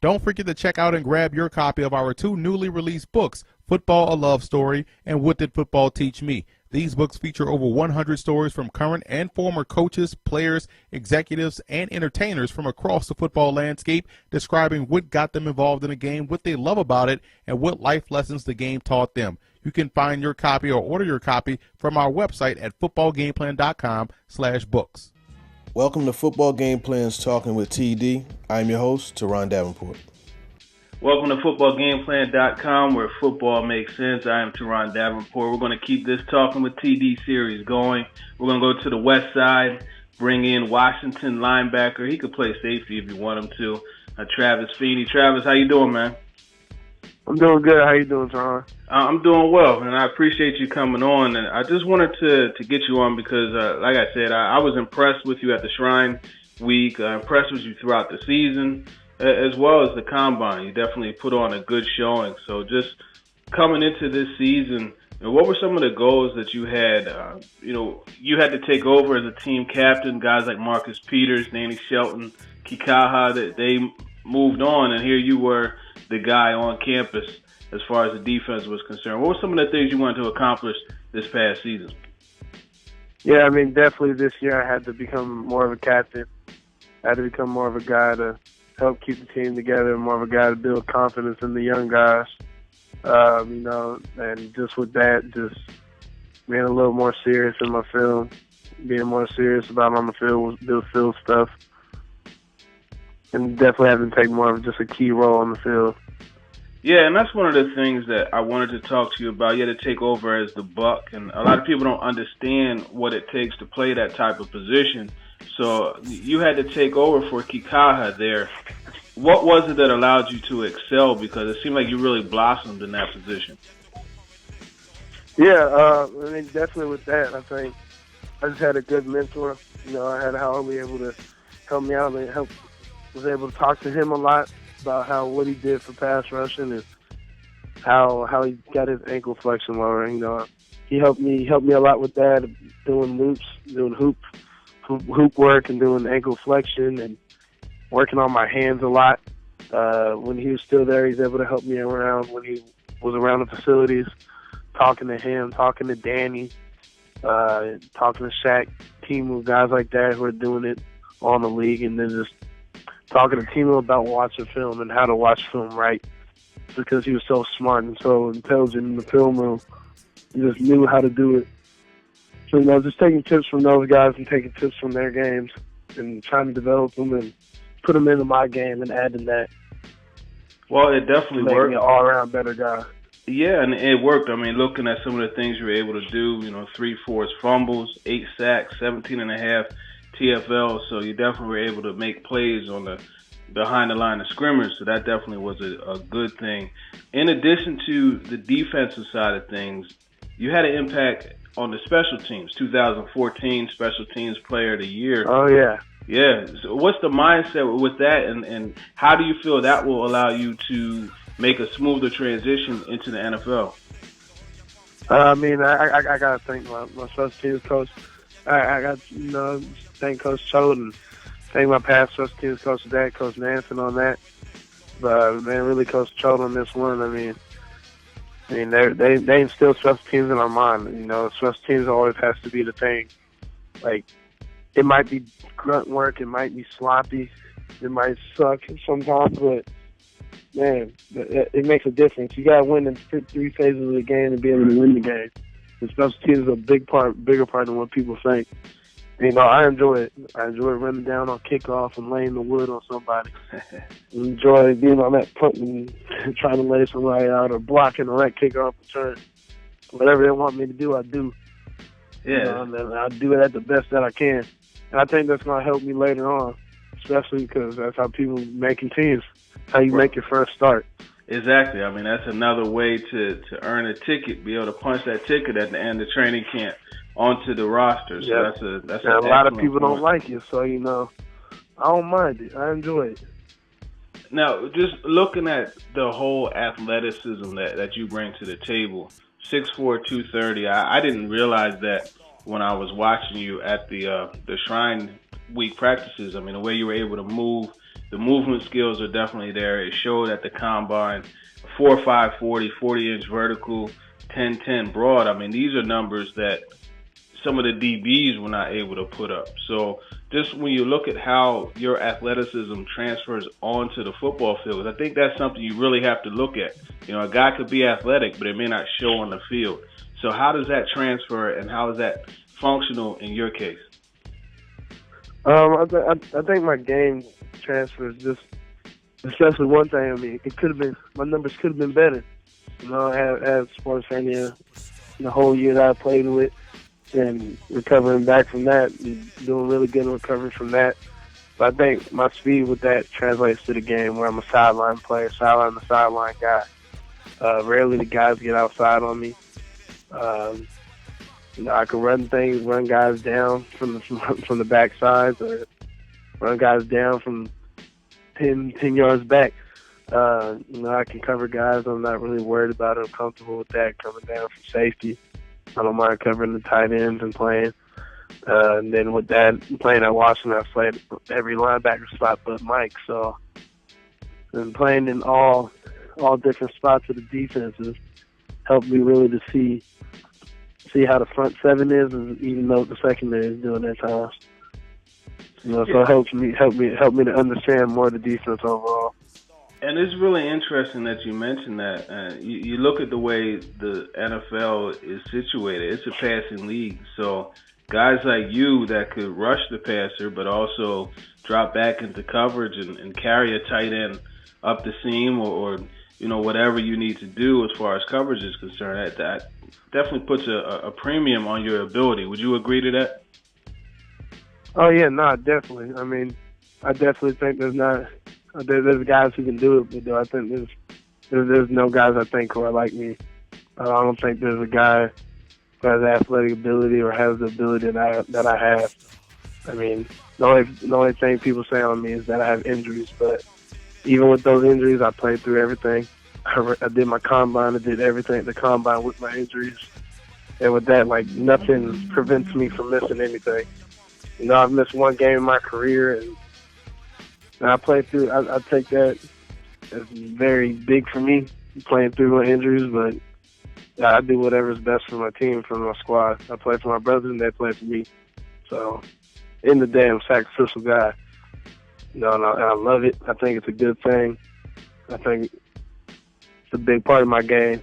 Don't forget to check out and grab your copy of our 2 newly released books, Football: A Love Story and What Did Football Teach Me? These books feature over 100 stories from current and former coaches, players, executives, and entertainers from across the football landscape, describing what got them involved in the game, what they love about it, and what life lessons the game taught them. You can find your copy or order your copy from our website at footballgameplan.com/books. Welcome to Football Game Plans Talking with TD. I'm your host, Teron Davenport. Welcome to footballgameplan.com, where football makes sense. I am Teron Davenport. We're going to keep this Talking with TD series going. We're going to go to the west side, bring in Washington linebacker. He could play safety if you want him to. Travis Feeney. Travis, how you doing, man? I'm doing good. How you doing, Teron? I'm doing well, and I appreciate you coming on. And I just wanted to get you on because, like I said, I was impressed with you at the Shrine Week, impressed with you throughout the season, as well as the Combine. You definitely put on a good showing. So just coming into this season, what were some of the goals that you had? You had to take over as a team captain, guys like Marcus Peters, Danny Shelton, Kikaha, that they moved on, and here you were the guy on campus as far as the defense was concerned. What were some of the things you wanted to accomplish this past season? Yeah, I mean, definitely this year I had to become more of a captain. I had to become more of a guy to help keep the team together, more of a guy to build confidence in the young guys. And just with that, just being a little more serious in my film, being more serious about on the field stuff, and definitely having to take more of just a key role on the field. Yeah, and that's one of the things that I wanted to talk to you about. You had to take over as the Buck, and a lot of people don't understand what it takes to play that type of position. So you had to take over for Kikaha there. What was it that allowed you to excel? Because it seemed like you really blossomed in that position. Yeah, definitely with that, I think I just had a good mentor. I had Howley able to help me out and was able to talk to him a lot about what he did for pass rushing and how he got his ankle flexion lower. He helped me a lot with that, doing loops, doing hoop work, and doing ankle flexion and working on my hands a lot. When he was still there, he was able to help me around when he was around the facilities, talking to him, talking to Danny, talking to Shaq, team of guys like that who are doing it on the league, and then just talking to Timo about watching film and how to watch film right, because he was so smart and so intelligent in the film room. He just knew how to do it. So, just taking tips from those guys and taking tips from their games and trying to develop them and put them into my game and adding that. Well, it definitely worked. Making me an all-around better guy. Yeah, and it worked. I mean, looking at some of the things you were able to do, 3 forced fumbles, 8 sacks, 17.5 TFL, so you definitely were able to make plays on the behind the line of scrimmage, so that definitely was a good thing. In addition to the defensive side of things, you had an impact on the special teams, 2014 Special Teams Player of the Year. Oh, yeah. Yeah, so what's the mindset with that, and how do you feel that will allow you to make a smoother transition into the NFL? I got to thank my special teams coach. I got to thank Coach Choden, thank my past special teams coach, Dad, Coach Nansen on that. But really Coach Choden on this one. They instill special teams in our mind. Special teams always has to be the thing. Like, it might be grunt work, it might be sloppy, it might suck sometimes, but man, it makes a difference. You gotta win in 3 phases of the game to be able to win the game. And special teams is a bigger part than what people think. I enjoy it. I enjoy running down on kickoff and laying the wood on somebody. Enjoy being on that punt and trying to lay somebody out, or blocking on that kickoff return. Whatever they want me to do, I do. Yeah. And I do it at the best that I can. And I think that's going to help me later on, especially because that's how people making teams, how you make your first start. Exactly. I mean, that's another way to earn a ticket, be able to punch that ticket at the end of training camp onto the roster. So yeah. that's a lot of people point. don't like it, so I don't mind it. I enjoy it. Now, just looking at the whole athleticism that you bring to the table, 6'4", 230. I didn't realize that when I was watching you at the Shrine Week practices. I mean, the way you were able to move The movement skills are definitely there. It showed at the combine, 4.5 40-inch vertical, 10-10 broad. I mean, these are numbers that some of the DBs were not able to put up. So just when you look at how your athleticism transfers onto the football field, I think that's something you really have to look at. You know, a guy could be athletic, but it may not show on the field. So how does that transfer, and how is that functional in your case? I think my game transfers just, especially one thing. I mean, it could have been, my numbers could have been better. You know, I had sports hernia the whole year that I played with, and recovering back from that, and doing really good in recovering from that. But I think my speed with that translates to the game, where I'm a sideline player, sideline guy. Rarely the guys get outside on me. You know, I can run things, run guys down from the backside, or run guys down from 10 yards back. You know, I can cover guys. I'm not really worried about it. I'm comfortable with that, coming down from safety. I don't mind covering the tight ends and playing. And then with that, playing at Washington, I played every linebacker spot but Mike. So, and playing in all different spots of the defenses helped me really to see how the front seven is, and even though the secondary is doing their times. You know, so it helped me to understand more of the defense overall. And it's really interesting that you mentioned that. You look at the way the NFL is situated. It's a passing league. So guys like you that could rush the passer but also drop back into coverage and carry a tight end up the seam or you know, whatever you need to do as far as coverage is concerned, that definitely puts a premium on your ability. Would you agree to that? Oh, yeah, no, definitely. I mean, I definitely think there's guys who can do it, but I think there's no guys I think who are like me. I don't think there's a guy who has athletic ability or has the ability that I have. I mean, the only thing people say on me is that I have injuries, but even with those injuries, I played through everything. I did my combine. I did everything at the combine with my injuries. And with that, like, nothing prevents me from missing anything. You know, I've missed one game in my career, and I played through. I take that as very big for me, playing through my injuries, but I do whatever's best for my team, for my squad. I play for my brothers, and they play for me. So, in the day, I'm a sacrificial guy. You know, and I love it. I think it's a good thing. I think it's a big part of my game.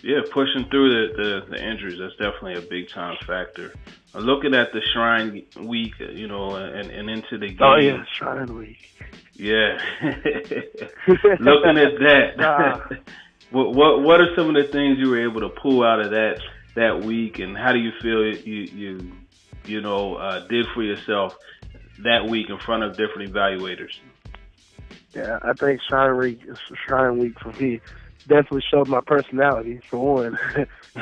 Yeah, pushing through the injuries, that's definitely a big-time factor. Looking at the Shrine Week, you know, and into the game. Oh, yeah, Shrine Week. Yeah. Looking at that, what are some of the things you were able to pull out of that week, and how do you feel you did for yourself that week in front of different evaluators? Yeah, I think Shrine Week for me definitely showed my personality, for one.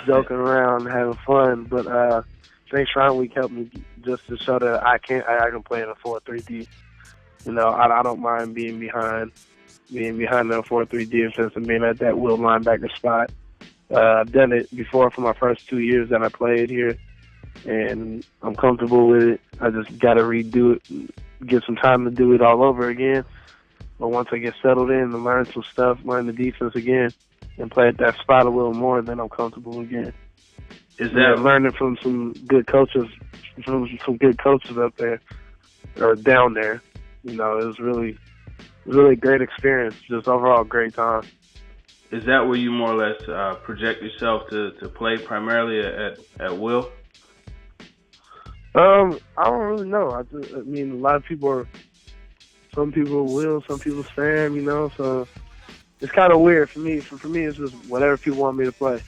Joking around, having fun, but I think Shrine Week helped me just to show that I can play in a 4-3-D. You know, I don't mind being behind in a 4-3 defense and being at that will linebacker spot. I've done it before for my first 2 years that I played here, and I'm comfortable with it. I just got to redo it, get some time to do it all over again. But once I get settled in and learn some stuff, learn the defense again, and play at that spot a little more, then I'm comfortable again. Is that learning from some good coaches, up there or down there? You know, it was really a great experience. Just overall great time. Is that where you more or less project yourself to play primarily at will? I don't really know. I mean, a lot of people are. Some people will, some people stand, you know. So it's kind of weird for me. For me, it's just whatever people want me to play.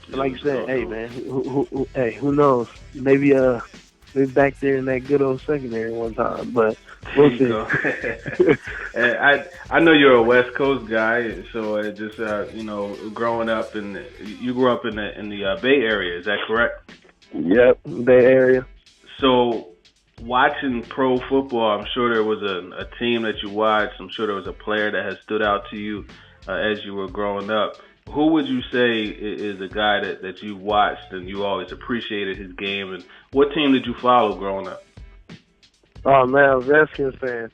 And like you said, hey man, who knows? Maybe back there in that good old secondary one time, but we'll see. And I know you're a West Coast guy, so it just growing up you grew up in the Bay Area, is that correct? Yep, Bay Area. So watching pro football, I'm sure there was a team that you watched. I'm sure there was a player that has stood out to you as you were growing up. Who would you say is a guy that you watched and you always appreciated his game? And what team did you follow growing up? Oh, man, I was a Redskins fan.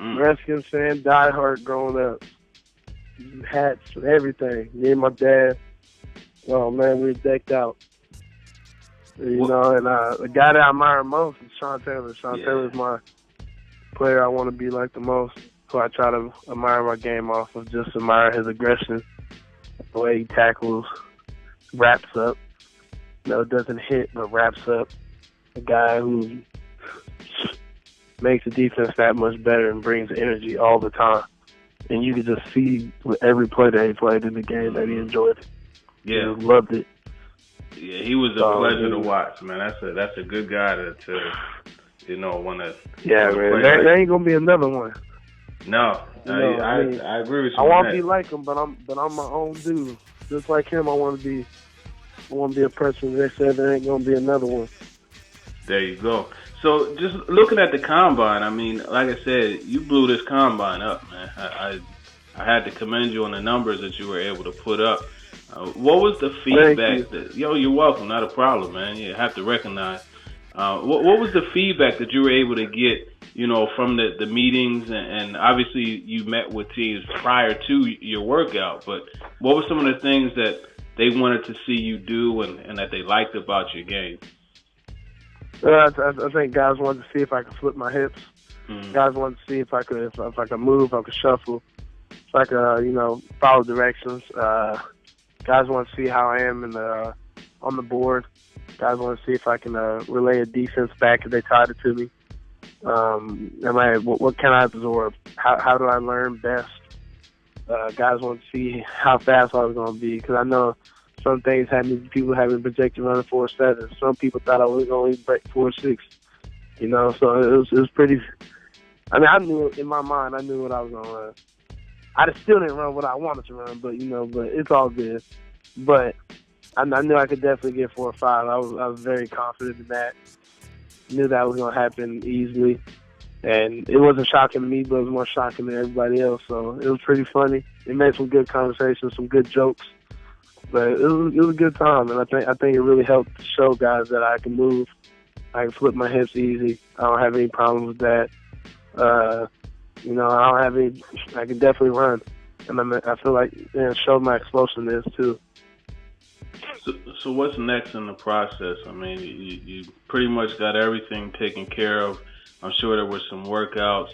Redskins fan, diehard growing up. Hats, everything. Me and my dad. Oh man, we were decked out. You know, and the guy that I admire most is Sean Taylor. Sean Taylor's my player I want to be like the most. So I try to admire my game off of, just admire his aggression, the way he tackles, wraps up. No, doesn't hit, but wraps up. A guy who makes the defense that much better and brings energy all the time. And you could just see with every play that he played in the game that he enjoyed it. Yeah. He loved it. Yeah, he was a pleasure to watch, man. That's a good guy to want to. Yeah, man. There ain't gonna be another one. No, I agree with you. I want to be like him, but I'm my own dude. Just like him, I want to be a person. They said there ain't gonna be another one. There you go. So just looking at the combine, I mean, like I said, you blew this combine up, man. I had to commend you on the numbers that you were able to put up. What was the feedback? You're welcome. Not a problem, man. You have to recognize. What was the feedback that you were able to get, from the meetings? And obviously you met with teams prior to your workout, but what were some of the things that they wanted to see you do and that they liked about your game? I think guys wanted to see if I could flip my hips. Guys wanted to see if I could move, if I could shuffle, if I could, follow directions. Guys want to see how I am on the board. Guys want to see if I can relay a defense back if they tied it to me. What can I absorb? How do I learn best? Guys want to see how fast I was going to be, because I know some things people had me projected running 4.7. Some people thought I was going to break 4.6. So it was pretty. I mean, I knew in my mind, I knew what I was going to run. I still didn't run what I wanted to run, but it's all good. But I knew I could definitely get 4 or 5. I was very confident in that. Knew that was going to happen easily, and it wasn't shocking to me, but it was more shocking to everybody else. So it was pretty funny. It made some good conversations, some good jokes, but it was a good time. And I think it really helped show guys that I can move, I can flip my hips easy. I don't have any problems with that. I don't have any. I can definitely run, and I feel like it showed my explosiveness too. So what's next in the process? I mean, you pretty much got everything taken care of. I'm sure there were some workouts.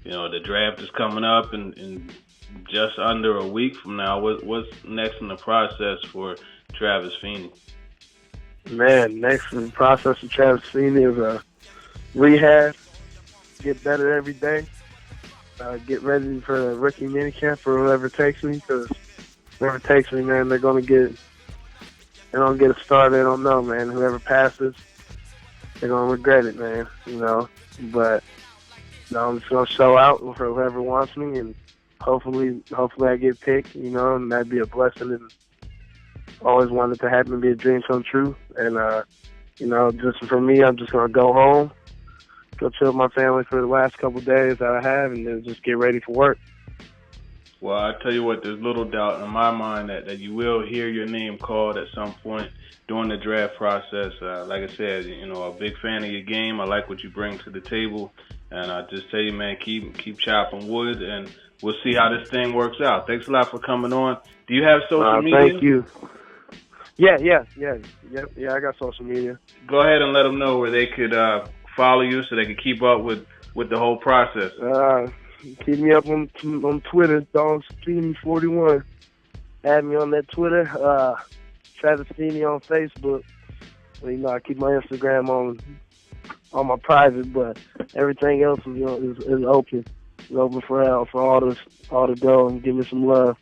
The draft is coming up in just under a week from now. What's next in the process for Travis Feeney? Man, next in the process for Travis Feeney is rehab. Get better every day. Get ready for the rookie minicamp or whatever takes me. Because whatever takes me, man, they're gonna get a star. They don't know, man. Whoever passes, they're gonna regret it, man. But I'm just gonna show out for whoever wants me, and hopefully I get picked. And that'd be a blessing. And always wanted to happen, be a dream come true. And just for me, I'm just gonna go home, go chill with my family for the last couple of days that I have, and then just get ready for work. Well, I tell you what, there's little doubt in my mind that you will hear your name called at some point during the draft process. Like I said, a big fan of your game. I like what you bring to the table, and I just tell you, man, keep chopping wood, and we'll see how this thing works out. Thanks a lot for coming on. Do you have social media? Thank you. Yeah. I got social media. Go ahead and let them know where they could follow you so they can keep up with the whole process. Keep me up on Twitter, DogsFeeney41. Add me on that Twitter. Travis Feeney on Facebook. Well, I keep my Instagram on my private, but everything else is open. It's open for all to go and give me some love.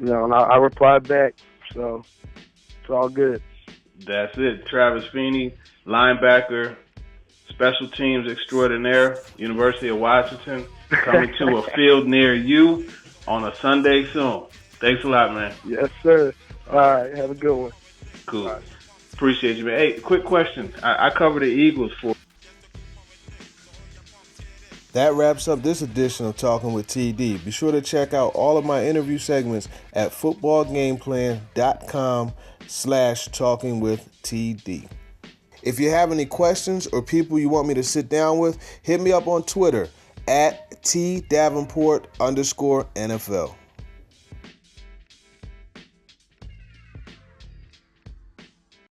And I reply back, so it's all good. That's it. Travis Feeney, linebacker, special teams extraordinaire, University of Washington, coming to a field near you on a Sunday soon. Thanks a lot, man. Yes, sir. All right, have a good one. Cool. Right. Appreciate you, man. Hey, quick question. I cover the Eagles for. That wraps up this edition of Talking with TD. Be sure to check out all of my interview segments at footballgameplan.com/talkingwithtd. If you have any questions or people you want me to sit down with, hit me up on Twitter at @tdavenport_NFL.